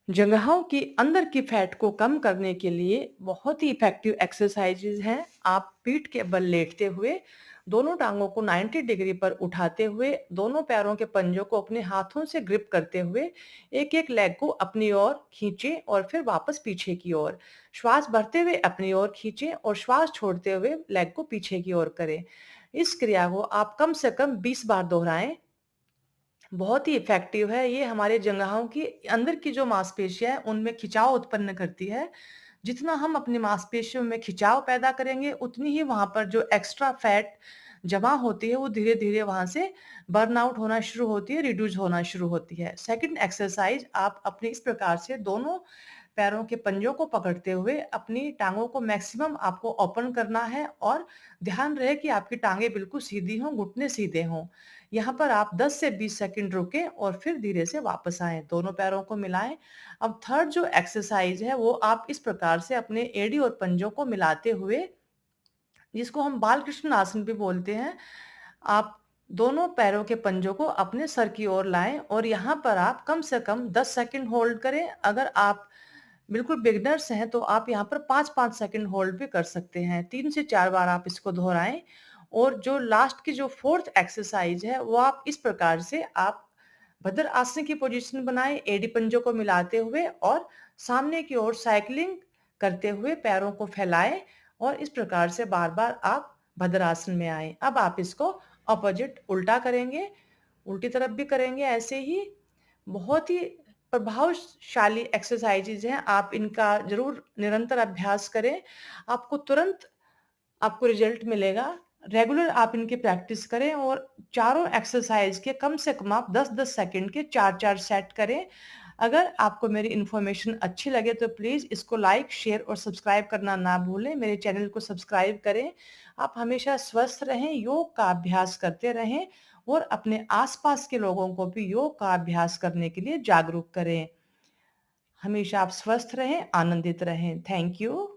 जगहों की अंदर की फैट को कम करने के लिए बहुत ही इफ़ेक्टिव एक्सरसाइज़ेज़ हैं। आप पीठ के बल लेटते हुए, दोनों टाँगों को 90 डिग्री पर उठाते हुए, दोनों पैरों के पंजों को अपने हाथों से ग्रिप करते हुए, एक-एक लेग को अपनी ओर खींचें और फिर वापस पीछे की ओर। श्वास भरते हुए अपनी ओर खींचें और श्वास छोड़ते हुए लेग को पीछे की ओर करें। इस क्रिया को आप कम से कम 20 बार दोहराएँ। बहुत ही इफ़ेक्टिव है, ये हमारे जंघाओं की अंदर की जो मांसपेशियाँ हैं, उनमें खिंचाव उत्पन्न करती है। जितना हम अपनी मांसपेशियों में खिंचाव पैदा करेंगे, उतनी ही वहाँ पर जो एक्स्ट्रा फैट जमा होती है, वो धीरे-धीरे वहाँ से बर्न आउट होना शुरू होती है, रिड्यूस होना शुरू होती है। सेकंड एक्सरसाइज़ आप अपने इस प्रकार से दोनों पैरों के पंजों को पकड़ते हुए अपनी टाँगों को मैक्सिमम आपको ओपन करना है और ध्यान रहे कि आपकी टाँगें बिल्कुल सीधी हों, घुटने सीधे हों। यहाँ पर आप 10 से 20 सेकंड रुकें और फिर धीरे से वापस आएँ, दोनों पैरों को मिलाएँ। अब थर्ड जो एक्सरसाइज़ है वो आप इस प्रकार से अपने एड़ी और पंजों को मिलाते हुए, जिसको हम बालकृष्ण आसन भी बोलते हैं, आप दोनों पैरों के पंजों को अपने सर की ओर लाएँ और यहाँ पर आप कम से कम 10 सेकंड होल्ड करें। अगर आप बिल्कुल बिगिनर्स हैं तो आप यहाँ पर 5-5 सेकंड होल्ड भी कर सकते हैं। 3 से 4 बार आप इसको दोहराएँ और जो लास्ट की जो 4th एक्सरसाइज़ है वो आप इस प्रकार से आप भद्र आसन की पोजीशन बनाएँ, एड़ी पंजों को मिलाते हुए और सामने की ओर साइक्लिंग करते हुए पैरों को फैलाएँ और इस प्रकार से बार-बार आप भद्रासन में आएँ। अब आप इसको अपोज़िट उल्टा करेंगे, उल्टी तरफ भी करेंगे ऐसे ही। बहुत ही प्रभावशाली एक्सरसाइज़ेज़ हैं, आप इनका ज़रूर निरंतर अभ्यास करें। आपको तुरंत आपको रिज़ल्ट मिलेगा। रेगुलर आप इनकी प्रैक्टिस करें और चारों एक्सरसाइज़ के कम से कम आप 10-10 सेकंड के 4-4 सेट करें। अगर आपको मेरी इन्फॉर्मेशन अच्छी लगे तो प्लीज़ इसको लाइक, शेयर और सब्सक्राइब करना ना भूलें। मेरे चैनल को सब्सक्राइब करें। आप हमेशा स्वस्थ रहें, योग का अभ्यास करते रहें और अपने आस-पास के लोगों को भी योग का अभ्यास करने के लिए जागरूक करें। हमेशा आप स्वस्थ रहें, आनंदित रहें। Thank you.